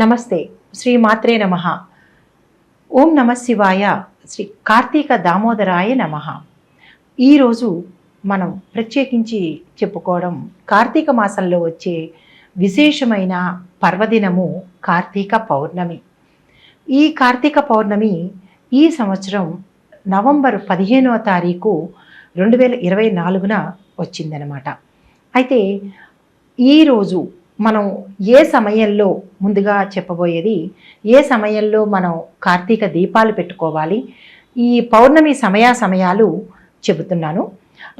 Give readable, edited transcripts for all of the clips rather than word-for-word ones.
నమస్తే. శ్రీ మాత్రే నమః. ఓం నమ శివాయ. శ్రీ కార్తీక దామోదరాయ నమః. ఈరోజు మనం ప్రత్యేకించి చెప్పుకోవడం కార్తీక మాసంలో వచ్చే విశేషమైన పర్వదినము కార్తీక పౌర్ణమి. ఈ కార్తీక పౌర్ణమి ఈ సంవత్సరం నవంబర్ 15వ తారీఖు 2024న వచ్చిందనమాట. అయితే ఈరోజు మనం ఏ సమయంలో ముందుగా చెప్పబోయేది ఏ సమయంలో మనం కార్తీక దీపాలు పెట్టుకోవాలి, ఈ పౌర్ణమి సమయాలు చెబుతున్నాను.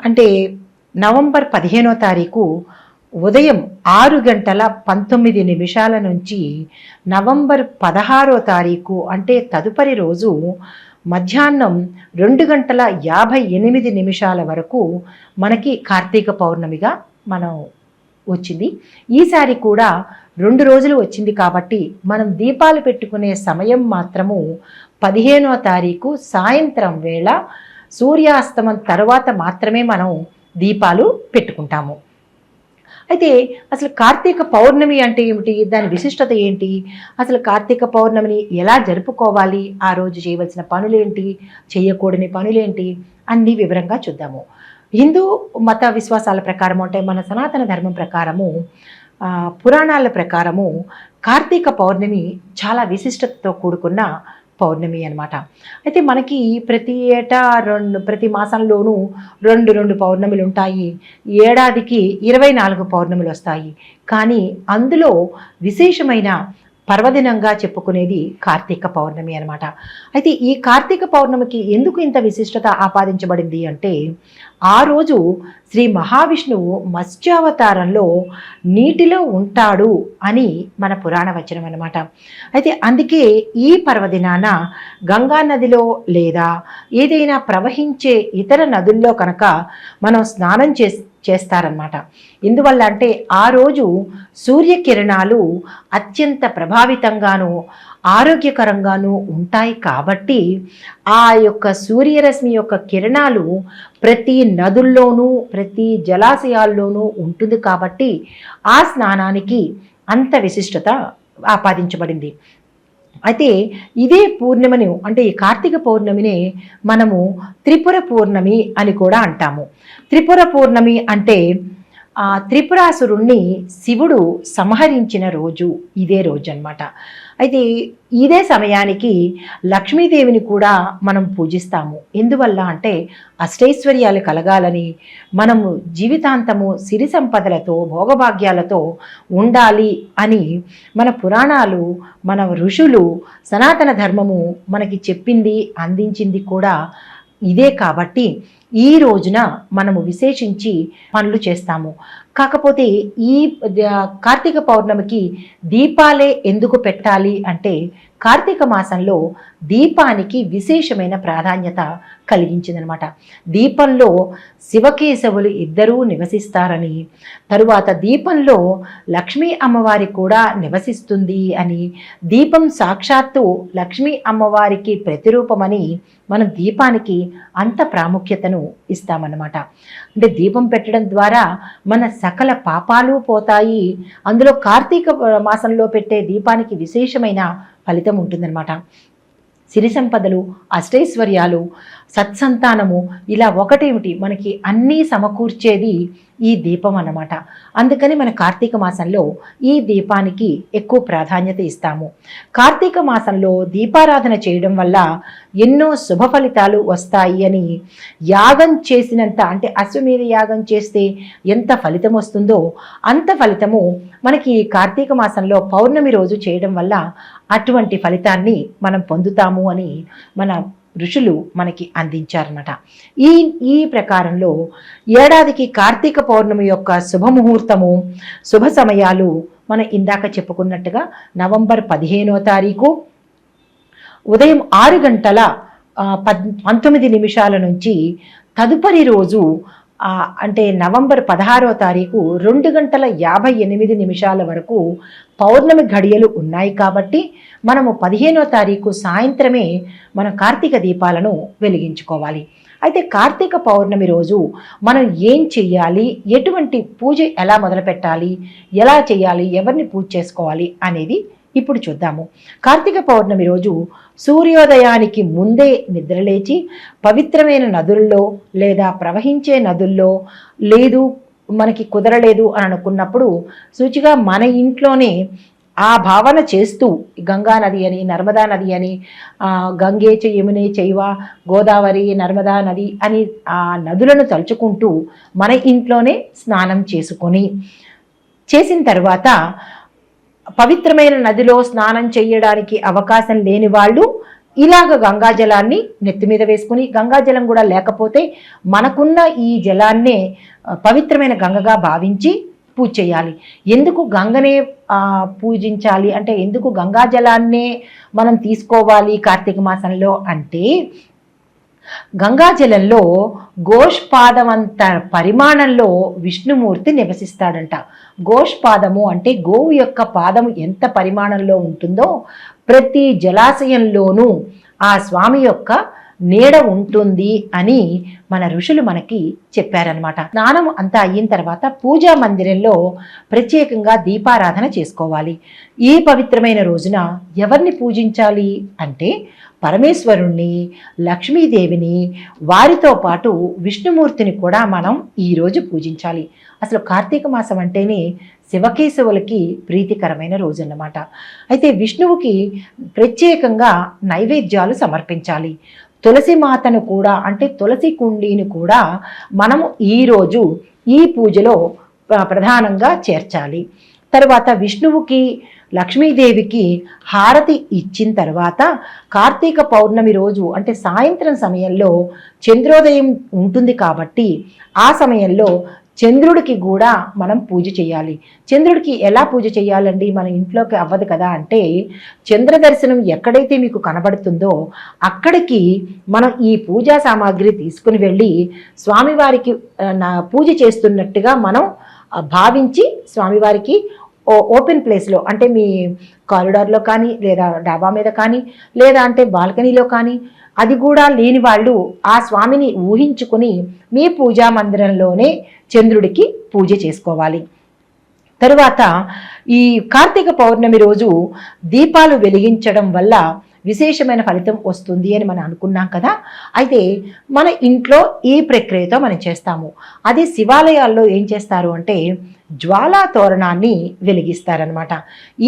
అంటే నవంబర్ 15వ తారీఖు ఉదయం 6:19 నుంచి నవంబర్ 16వ తారీఖు అంటే తదుపరి రోజు మధ్యాహ్నం 2:58 వరకు మనకి కార్తీక పౌర్ణమిగా మనం వచ్చింది. ఈసారి కూడా 2 రోజులు వచ్చింది కాబట్టి మనం దీపాలు పెట్టుకునే సమయం మాత్రము 15వ తారీఖు సాయంత్రం వేళ సూర్యాస్తమం తర్వాత మాత్రమే మనం దీపాలు పెట్టుకుంటాము. అయితే అసలు కార్తీక పౌర్ణమి అంటే ఏమిటి, దాని విశిష్టత ఏంటి, అసలు కార్తీక పౌర్ణమిని ఎలా జరుపుకోవాలి, ఆ రోజు చేయవలసిన పనులేంటి, చేయకూడని పనులేంటి అన్ని వివరంగా చూద్దాము. హిందూ మత విశ్వాసాల ప్రకారము అంటే మన సనాతన ధర్మం ప్రకారము పురాణాల ప్రకారము కార్తీక పౌర్ణమి చాలా విశిష్టతతో కూడుకున్న పౌర్ణమి అన్నమాట. అయితే మనకి ప్రతి ఏటా ప్రతి మాసంలోనూ రెండు పౌర్ణమిలు ఉంటాయి. ఏడాదికి 24 పౌర్ణమిలు వస్తాయి. కానీ అందులో విశేషమైన పర్వదినంగా చెప్పుకునేది కార్తీక పౌర్ణమి అన్నమాట. అయితే ఈ కార్తీక పౌర్ణమికి ఎందుకు ఇంత విశిష్టత ఆపాదించబడింది అంటే ఆ రోజు శ్రీ మహావిష్ణువు మత్స్యావతారంలో నీటిలో ఉంటాడు అని మన పురాణ వచనం అన్నమాట. అయితే అందుకే ఈ పర్వదినాన గంగా నదిలో లేదా ఏదైనా ప్రవహించే ఇతర నదుల్లో కనుక మనం స్నానం చేస్తారన్నమాట. ఎందువల్ల అంటే ఆ రోజు సూర్యకిరణాలు అత్యంత ప్రభావితంగాను ఆరోగ్యకరంగాను ఉంటాయి కాబట్టి ఆ యొక్క సూర్యరశ్మి యొక్క కిరణాలు ప్రతి నదుల్లోనూ ప్రతి జలాశయాల్లోనూ ఉంటుంది కాబట్టి ఆ స్నానానికి అంత విశిష్టత ఆపాదించబడింది. అయితే ఇదే పూర్ణిమని అంటే ఈ కార్తీక పౌర్ణమినే మనము త్రిపుర పౌర్ణమి అని కూడా అంటాము. త్రిపుర పౌర్ణమి అంటే ఆ త్రిపురాసురుణ్ణి శివుడు సంహరించిన రోజు ఇదే రోజు అన్నమాట. అయితే ఇదే సమయానికి లక్ష్మీదేవిని కూడా మనం పూజిస్తాము. ఎందువల్ల అంటే అష్టైశ్వర్యాలు కలగాలని, మనము జీవితాంతము సిరి సంపదలతో భోగభాగ్యాలతో ఉండాలి అని మన పురాణాలు మన ఋషులు సనాతన ధర్మము మనకి చెప్పింది అందించింది కూడా ఇదే కాబట్టి ఈ రోజున మనము విశేషించి పనులు చేస్తాము. కాకపోతే ఈ కార్తీక పౌర్ణమికి దీపాలే ఎందుకు పెట్టాలి అంటే కార్తీక మాసంలో దీపానికి విశేషమైన ప్రాధాన్యత కలిగించిందనమాట. దీపంలో శివకేశవులు ఇద్దరూ నివసిస్తారని, తరువాత దీపంలో లక్ష్మీ అమ్మవారి కూడా నివసిస్తుంది అని, దీపం సాక్షాత్తు లక్ష్మీ అమ్మవారికి ప్రతిరూపమని మనం దీపానికి అంత ప్రాముఖ్యతను ఇస్తామన్నమాట. అంటే దీపం పెట్టడం ద్వారా మన సకల పాపాలు పోతాయి. అందులో కార్తీక మాసంలో పెట్టే దీపానికి విశేషమైన ఫలితం ఉంటుందన్నమాట. సిరి సంపదలు, అష్టైశ్వర్యాలు, సత్సంతానము ఇలా ఒకటేమిటి మనకి అన్నీ సమకూర్చేది ఈ దీపం అన్నమాట. అందుకని మన కార్తీక మాసంలో ఈ దీపానికి ఎక్కువ ప్రాధాన్యత ఇస్తాము. కార్తీక మాసంలో దీపారాధన చేయడం వల్ల ఎన్నో శుభ ఫలితాలు వస్తాయి అని, యాగం చేసినంత అంటే అశ్వమేధ యాగం చేస్తే ఎంత ఫలితం వస్తుందో అంత ఫలితము మనకి కార్తీక మాసంలో పౌర్ణమి రోజు చేయడం వల్ల అటువంటి ఫలితాన్ని మనం పొందుతాము అని మన ఋషులు మనకి అందించారన్నమాట. ఈ ప్రకారంలో ఏడాదికి కార్తీక పౌర్ణమి యొక్క శుభముహూర్తము శుభ సమయాలు మనం ఇందాక చెప్పుకున్నట్టుగా నవంబర్ 15వ తారీఖు ఉదయం 6:19 నుంచి తదుపరి రోజు అంటే నవంబర్ 16వ తారీఖు 2:58 వరకు పౌర్ణమి ఘడియలు ఉన్నాయి కాబట్టి మనము 15వ తారీఖు సాయంత్రమే మనం కార్తీక దీపాలను వెలిగించుకోవాలి. అయితే కార్తీక పౌర్ణమి రోజు మనం ఏం చెయ్యాలి, ఎటువంటి పూజ ఎలా మొదలు పెట్టాలి, ఎలా చేయాలి, ఎవరిని పూజ చేసుకోవాలి అనేది ఇప్పుడు చూద్దాము. కార్తీక పౌర్ణమి రోజు సూర్యోదయానికి ముందే నిద్రలేచి పవిత్రమైన నదుల్లో లేదా ప్రవహించే నదుల్లో, లేదు మనకి కుదరలేదు అని అనుకున్నప్పుడు సూచిగా మన ఇంట్లోనే ఆ భావన చేస్తూ గంగా నది అని, నర్మదా నది అని, గంగే చ యమునే చైవ గోదావరి నర్మదా నది అని ఆ నదులను తలుచుకుంటూ మన ఇంట్లోనే స్నానం చేసిన తర్వాత పవిత్రమైన నదిలో స్నానం చేయడానికి అవకాశం లేని వాళ్ళు ఇలాగ గంగాజలాన్ని నెత్తి మీద వేసుకుని, గంగాజలం కూడా లేకపోతే మనకున్న ఈ జలాన్నే పవిత్రమైన గంగగా భావించి పూజ చేయాలి. ఎందుకు గంగనే పూజించాలి అంటే, ఎందుకు గంగాజలాన్నే మనం తీసుకోవాలి కార్తీక మాసంలో అంటే, గంగాజలంలో గోష్పాదమంత పరిమాణంలో విష్ణుమూర్తి నివసిస్తాడంట. గోష్పాదము అంటే గోవు యొక్క పాదము ఎంత పరిమాణంలో ఉంటుందో ప్రతి జలాశయంలోనూ ఆ స్వామి యొక్క నీడ ఉంటుంది అని మన ఋషులు మనకి చెప్పారనమాట. స్నానం అంతా అయిన తర్వాత పూజా మందిరంలో ప్రత్యేకంగా దీపారాధన చేసుకోవాలి. ఈ పవిత్రమైన రోజున ఎవరిని పూజించాలి అంటే పరమేశ్వరుణ్ణి, లక్ష్మీదేవిని, వారితో పాటు విష్ణుమూర్తిని కూడా మనం ఈరోజు పూజించాలి. అసలు కార్తీక మాసం అంటేనే శివకేశవులకి ప్రీతికరమైన రోజు అన్నమాట. అయితే విష్ణువుకి ప్రత్యేకంగా నైవేద్యాలు సమర్పించాలి. తులసి మాతను కూడా అంటే తులసి కుండీని కూడా మనము ఈరోజు ఈ పూజలో ప్రధానంగా చేర్చాలి. తర్వాత విష్ణువుకి, లక్ష్మీదేవికి హారతి ఇచ్చిన తర్వాత కార్తీక పౌర్ణమి రోజు అంటే సాయంత్రం సమయంలో చంద్రోదయం ఉంటుంది కాబట్టి ఆ సమయంలో చంద్రుడికి కూడా మనం పూజ చేయాలి. చంద్రుడికి ఎలా పూజ చేయాలండి? మన ఇంట్లోకి అవ్వదు కదా అంటే, చంద్ర దర్శనం ఎక్కడైతే మీకు కనబడుతుందో అక్కడికి మనం ఈ పూజా సామాగ్రి తీసుకుని వెళ్ళి స్వామివారికి పూజ చేస్తున్నట్టుగా మనం భావించి స్వామివారికి ఓపెన్ ప్లేస్లో అంటే మీ కారిడార్లో కానీ, లేదా డాబా మీద కానీ, లేదా అంటే బాల్కనీలో కానీ, అది కూడా లేని వాళ్ళు ఆ స్వామిని ఊహించుకుని మీ పూజా మందిరంలోనే చంద్రుడికి పూజ చేసుకోవాలి. తరువాత ఈ కార్తీక పౌర్ణమి రోజు దీపాలు వెలిగించడం వల్ల విశేషమైన ఫలితం వస్తుంది అని మనం అనుకున్నాం కదా. అయితే మన ఇంట్లో ఈ ప్రక్రియతో మనం చేస్తాము. అది శివాలయాల్లో ఏం చేస్తారు అంటే జ్వాలా తోరణాన్ని వెలిగిస్తారనమాట.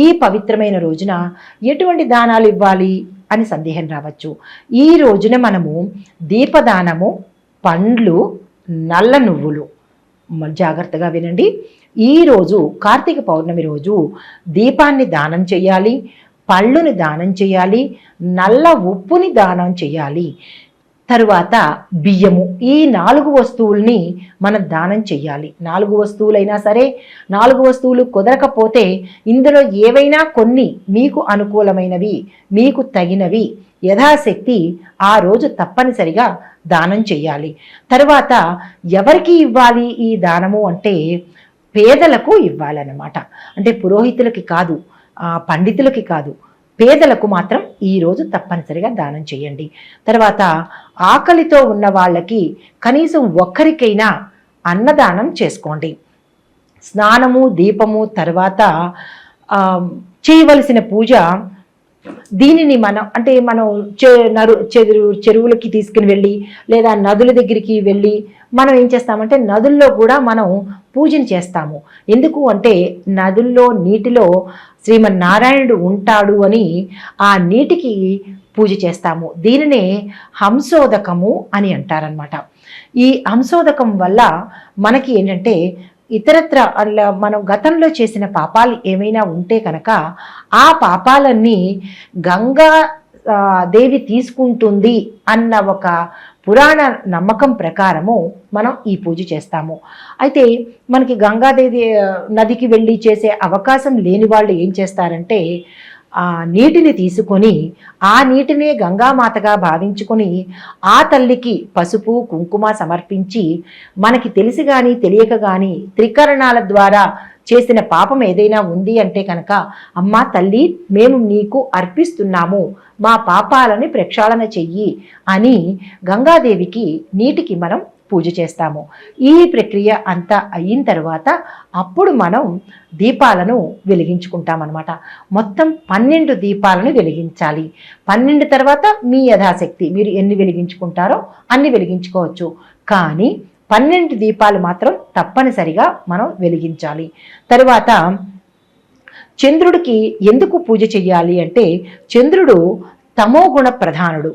ఈ పవిత్రమైన రోజున ఎటువంటి దానాలు ఇవ్వాలి అని సందేహం రావచ్చు. ఈ రోజున మనము దీపదానము, పండ్లు, నల్ల నువ్వులు, జాగ్రత్తగా వినండి. ఈరోజు కార్తీక పౌర్ణమి రోజు దీపాన్ని దానం చేయాలి, పళ్ళుని దానం చేయాలి, నల్ల ఉప్పుని దానం చేయాలి, తరువాత బియ్యము. ఈ 4 వస్తువుల్ని మనం దానం చెయ్యాలి. 4 వస్తువులైనా సరే, 4 వస్తువులు కుదరకపోతే ఇందులో ఏవైనా కొన్ని మీకు అనుకూలమైనవి, మీకు తగినవి యథాశక్తి ఆ రోజు తప్పనిసరిగా దానం చెయ్యాలి. తర్వాత ఎవరికి ఇవ్వాలి ఈ దానము అంటే పేదలకు ఇవ్వాలన్నమాట. అంటే పురోహితులకి కాదు, పండితులకి కాదు, పేదలకు మాత్రం ఈరోజు తప్పనిసరిగా దానం చేయండి. తర్వాత ఆకలితో ఉన్న వాళ్ళకి కనీసం ఒక్కరికైనా అన్నదానం చేసుకోండి. స్నానము, దీపము తర్వాత చేయవలసిన పూజ దీనిని మనం చెరువులకి తీసుకుని వెళ్ళి లేదా నదుల దగ్గరికి వెళ్ళి మనం ఏం చేస్తామంటే నదుల్లో కూడా మనం పూజను చేస్తాము. ఎందుకు అంటే నదుల్లో నీటిలో శ్రీమన్నారాయణుడు ఉంటాడు అని ఆ నీటికి పూజ చేస్తాము. దీనినే హంసోదకము అని అంటారనమాట. ఈ హంసోదకం వల్ల మనకి ఏంటంటే ఇతరత్ర మనం గతంలో చేసిన పాపాలు ఏమైనా ఉంటే కనుక ఆ పాపాలన్నీ గంగా దేవి తీసుకుంటుంది అన్న ఒక పురాణ నమ్మకం ప్రకారము మనం ఈ పూజ చేస్తాము. అయితే మనకి గంగాదేవి నదికి వెళ్ళి చేసే అవకాశం లేని వాళ్ళు ఏం చేస్తారంటే ఆ నీటిని తీసుకొని ఆ నీటినే గంగామాతగా భావించుకొని ఆ తల్లికి పసుపు కుంకుమ సమర్పించి మనకి తెలిసి కానీ తెలియక కానీ త్రికరణాల ద్వారా చేసిన పాపం ఏదైనా ఉంది అంటే కనుక అమ్మా తల్లి మేము నీకు అర్పిస్తున్నాము, మా పాపాలని ప్రక్షాళన చెయ్యి అని గంగాదేవికి నీటికి మనం పూజ చేస్తాము. ఈ ప్రక్రియ అంతా అయిన తర్వాత అప్పుడు మనం దీపాలను వెలిగించుకుంటామన్నమాట. మొత్తం 12 దీపాలను వెలిగించాలి. 12 తర్వాత మీ యథాశక్తి మీరు ఎన్ని వెలిగించుకుంటారో అన్ని వెలిగించుకోవచ్చు. కానీ 12 దీపాలు మాత్రం తప్పనిసరిగా మనం వెలిగించాలి. తర్వాత చంద్రుడికి ఎందుకు పూజ చెయ్యాలి అంటే, చంద్రుడు తమోగుణ ప్రధానుడు.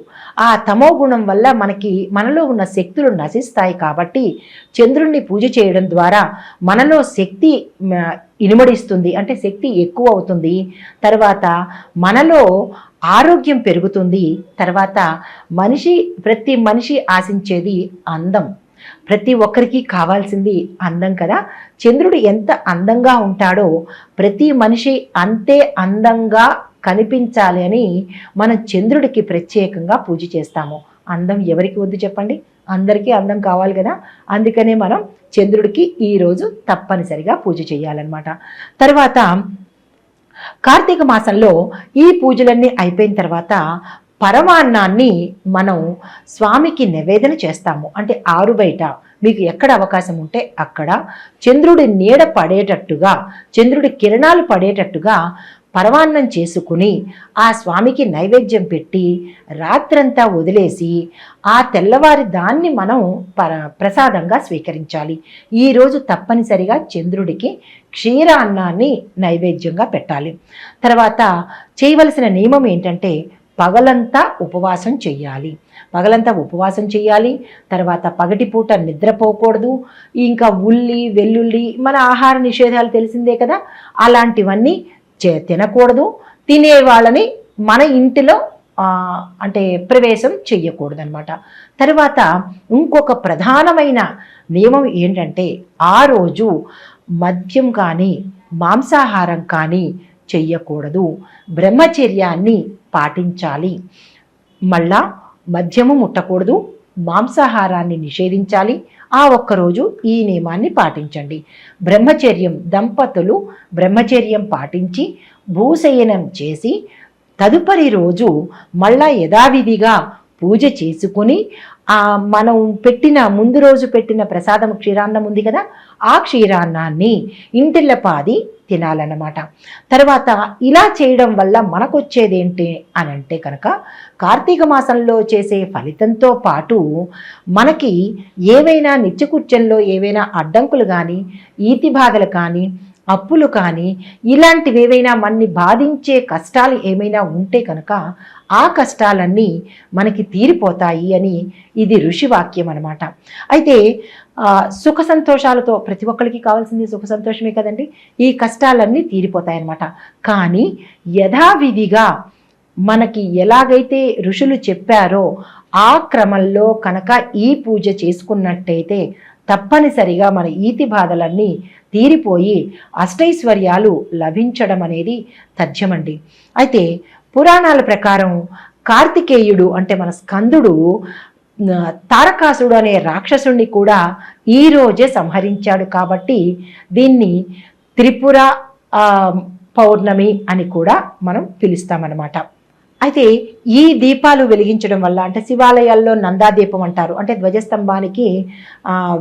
ఆ తమోగుణం వల్ల మనలో ఉన్న శక్తులు నశిస్తాయి. కాబట్టి చంద్రుడిని పూజ చేయడం ద్వారా మనలో శక్తి ఇనుమడిస్తుంది, అంటే శక్తి ఎక్కువ అవుతుంది. తర్వాత మనలో ఆరోగ్యం పెరుగుతుంది. తర్వాత ప్రతి మనిషి ఆశించేది అందం. ప్రతి ఒక్కరికి కావాల్సింది అందం కదా. చంద్రుడు ఎంత అందంగా ఉంటాడో ప్రతి మనిషి అంతే అందంగా కనిపించాలి అని మనం చంద్రుడికి ప్రత్యేకంగా పూజ చేస్తాము. అందం ఎవరికి వద్దు చెప్పండి, అందరికీ అందం కావాలి కదా. అందుకనే మనం చంద్రుడికి ఈరోజు తప్పనిసరిగా పూజ చేయాలన్నమాట. తర్వాత కార్తీక మాసంలో ఈ పూజలన్నీ అయిపోయిన తర్వాత పరమాన్నాన్ని మనం స్వామికి నివేదన చేస్తాము. అంటే ఆరు బయట మీకు ఎక్కడ అవకాశం ఉంటే అక్కడ చంద్రుడి నీడ పడేటట్టుగా, చంద్రుడి కిరణాలు పడేటట్టుగా పరమాన్నం చేసుకుని ఆ స్వామికి నైవేద్యం పెట్టి రాత్రంతా వదిలేసి ఆ తెల్లవారి దాన్ని మనం ప్రసాదంగా స్వీకరించాలి. ఈరోజు తప్పనిసరిగా చంద్రుడికి క్షీర అన్నాన్ని నైవేద్యంగా పెట్టాలి. తర్వాత చేయవలసిన నియమం ఏంటంటే, పగలంతా ఉపవాసం చెయ్యాలి. పగలంతా ఉపవాసం చెయ్యాలి. తర్వాత పగటిపూట నిద్రపోకూడదు. ఇంకా ఉల్లి వెల్లుల్లి మన ఆహార నిషేధాలు తెలిసిందే కదా, అలాంటివన్నీ తినకూడదు. తినే వాళ్ళని మన ఇంటిలో అంటే ప్రవేశం చెయ్యకూడదు అనమాట. తర్వాత ఇంకొక ప్రధానమైన నియమం ఏంటంటే, ఆ రోజు మద్యం కానీ మాంసాహారం కానీ చెయ్యకూడదు. బ్రహ్మచర్యాన్ని పాటించాలి. మళ్ళా మద్యము ముట్టకూడదు, మాంసాహారాన్ని నిషేధించాలి. ఆ ఒక్కరోజు ఈ నియమాన్ని పాటించండి. బ్రహ్మచర్యం దంపతులు బ్రహ్మచర్యం పాటించి భూశయనం చేసి తదుపరి రోజు మళ్ళా యథావిధిగా పూజ చేసుకొని మనం ముందు రోజు పెట్టిన ప్రసాదం క్షీరాన్నం ఉంది కదా, ఆ క్షీరాన్నాన్ని ఇంటిల్లపాది తినాలన్నమాట. తర్వాత ఇలా చేయడం వల్ల మనకొచ్చేదేంటి అని అంటే కనుక, కార్తీక మాసంలో చేసే ఫలితంతో పాటు మనకి ఏవైనా నిత్యకృత్యంలో ఏవైనా అడ్డంకులు కానీ, ఈతి బాధలు కానీ, అప్పులు కానీ, ఇలాంటివి ఏవైనా మనని బాధించే కష్టాలు ఏమైనా ఉంటే కనుక ఆ కష్టాలన్నీ మనకి తీరిపోతాయి అని ఇది ఋషివాక్యం అనమాట. అయితే సుఖ సంతోషాలతో ప్రతి ఒక్కరికి కావాల్సింది సుఖ సంతోషమే కదండి. ఈ కష్టాలన్నీ తీరిపోతాయి అన్నమాట. కానీ యథావిధిగా మనకి ఎలాగైతే ఋషులు చెప్పారో ఆ క్రమంలో కనుక ఈ పూజ చేసుకున్నట్టయితే తప్పనిసరిగా మన ఈతి బాధలన్నీ తీరిపోయి అష్టైశ్వర్యాలు లభించడం అనేది తథ్యమండి. అయితే పురాణాల ప్రకారం కార్తికేయుడు అంటే మన స్కందుడు తారకాసుడు అనే రాక్షసుడిని కూడా ఈ రోజే సంహరించాడు. కాబట్టి దీన్ని త్రిపుర పౌర్ణమి అని కూడా మనం పిలుస్తామన్నమాట. అయితే ఈ దీపాలు వెలిగించడం వల్ల, అంటే శివాలయాల్లో నందాదీపం అంటారు, అంటే ధ్వజస్తంభానికి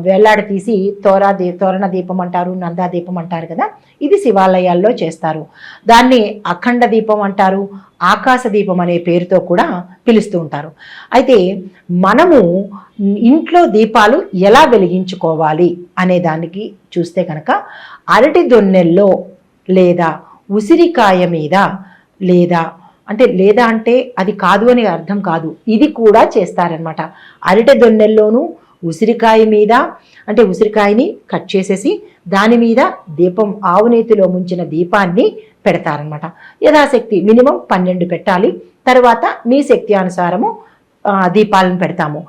వేలాడ తీసి తోరణ దీపం అంటారు, నందాదీపం అంటారు కదా, ఇది శివాలయాల్లో చేస్తారు. దాన్ని అఖండ దీపం అంటారు, ఆకాశ దీపం అనే పేరుతో కూడా పిలుస్తూ ఉంటారు. అయితే మనము ఇంట్లో దీపాలు ఎలా వెలిగించుకోవాలి అనే దానికి చూస్తే కనుక, అరటి దొన్నెల్లో లేదా ఉసిరికాయ మీద లేదా అంటే అది కాదు అని అర్థం కాదు, ఇది కూడా చేస్తారనమాట. అరటి దొన్నెల్లోనూ ఉసిరికాయ మీద, అంటే ఉసిరికాయని కట్ చేసేసి దాని మీద దీపం ఆవునేతిలో ముంచిన దీపాన్ని పెడతారనమాట. యథాశక్తి మినిమం 12 పెట్టాలి. తర్వాత మీ శక్తి అనుసారము దీపాలను పెడతాము.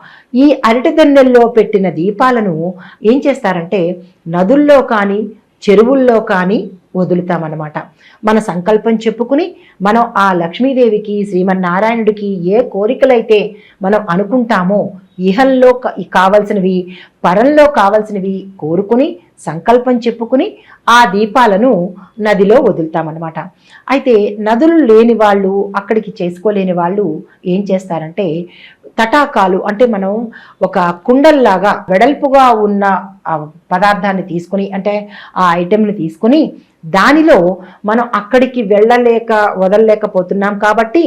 ఈ అరటి దొన్నెల్లో పెట్టిన దీపాలను ఏం చేస్తారంటే నదుల్లో కానీ చెరువుల్లో కానీ వదులుతామన్నమాట. మన సంకల్పం చెప్పుకుని మనం ఆ లక్ష్మీదేవికి శ్రీమన్నారాయణుడికి ఏ కోరికలైతే మనం అనుకుంటామో ఇహంలో కావలసినవి, పరంలో కావలసినవి కోరుకుని సంకల్పం చెప్పుకుని ఆ దీపాలను నదిలో వదులుతామన్నమాట. అయితే నదులు లేని వాళ్ళు, అక్కడికి చేసుకోలేని వాళ్ళు ఏం చేస్తారంటే తటాకాలు, అంటే మనం ఒక కుండల్లాగా వెడల్పుగా ఉన్న ఆ పదార్థాన్ని తీసుకుని, అంటే ఆ ఐటెంని తీసుకుని దానిలో మనం అక్కడికి వదలలేకపోతున్నాం కాబట్టి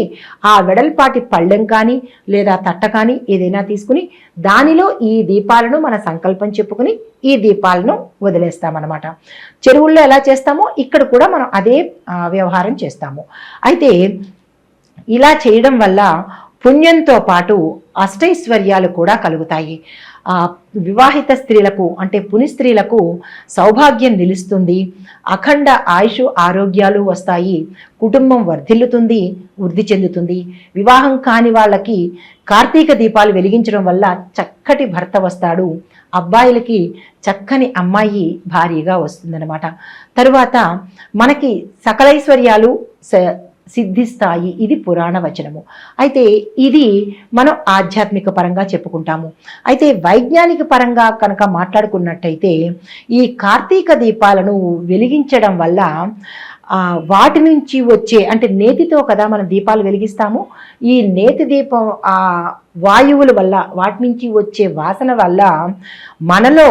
ఆ వెడల్పాటి పళ్ళెం కానీ లేదా తట్ట కానీ ఏదైనా తీసుకుని దానిలో ఈ దీపాలను మన సంకల్పం చెప్పుకుని ఈ దీపాలను వదిలేస్తామన్నమాట. చెరువుల్లో ఎలా చేస్తామో ఇక్కడ కూడా మనం అదే వ్యవహారం చేస్తాము. అయితే ఇలా చేయడం వల్ల పుణ్యంతో పాటు అష్టైశ్వర్యాలు కూడా కలుగుతాయి. వివాహిత స్త్రీలకు, అంటే పుని స్త్రీలకు సౌభాగ్యం నిలుస్తుంది, అఖండ ఆయుష్ ఆరోగ్యాలు వస్తాయి, కుటుంబం వర్ధిల్లుతుంది, వృద్ధి చెందుతుంది. వివాహం కాని వాళ్ళకి కార్తీక దీపాలు వెలిగించడం వల్ల చక్కటి భర్త వస్తాడు, అబ్బాయిలకి చక్కని అమ్మాయి భార్యగా వస్తుందన్నమాట. తరువాత మనకి సకలైశ్వర్యాలు సిద్ధిస్తాయి. ఇది పురాణ వచనము. అయితే ఇది మనం ఆధ్యాత్మిక పరంగా చెప్పుకుంటాము. అయితే వైజ్ఞానిక పరంగా కనుక మాట్లాడుకున్నట్టయితే ఈ కార్తీక దీపాలను వెలిగించడం వల్ల వాటి నుంచి వచ్చే, అంటే నేతితో కదా మనం దీపాలు వెలిగిస్తాము, ఈ నేతి దీపం ఆ వాయువుల వల్ల, వాటి నుంచి వచ్చే వాసన వల్ల మనలో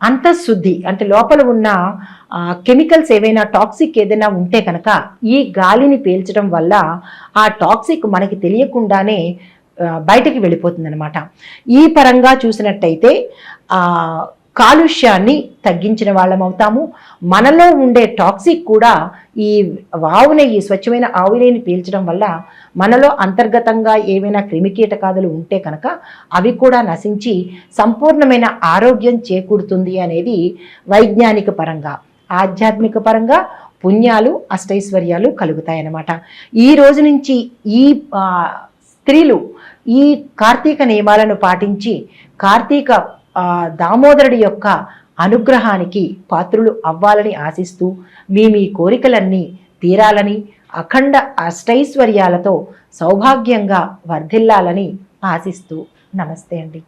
అంతఃశుద్ధి, అంటే లోపల ఉన్న కెమికల్స్ ఏవైనా టాక్సిక్ ఏదైనా ఉంటే కనుక ఈ గాలిని పీల్చడం వల్ల ఆ టాక్సిక్ మనకి తెలియకుండానే బయటకి వెళ్ళిపోతుంది అనమాట. ఈ పరంగా చూసినట్టయితే కాలుష్యాన్ని తగ్గించిన వాళ్ళం అవుతాము. మనలో ఉండే టాక్సిక్ కూడా ఈ ఆవు నెయ్యి, స్వచ్ఛమైన ఆవు నెయ్యిని పీల్చడం వల్ల మనలో అంతర్గతంగా ఏవైనా క్రిమికీటకాదులు ఉంటే కనుక అవి కూడా నశించి సంపూర్ణమైన ఆరోగ్యం చేకూరుతుంది అనేది వైజ్ఞానిక పరంగా. ఆధ్యాత్మిక పరంగా పుణ్యాలు అష్టైశ్వర్యాలు కలుగుతాయన్నమాట. ఈ రోజు నుంచి ఈ స్త్రీలు ఈ కార్తీక నియమాలను పాటించి కార్తీక దామోదరుడి యొక్క అనుగ్రహానికి పాత్రులు అవ్వాలని ఆశిస్తూ మీ కోరికలన్నీ తీరాలని, అఖండ అష్టైశ్వర్యాలతో సౌభాగ్యంగా వర్ధిల్లాలని ఆశిస్తూ నమస్తే అండి.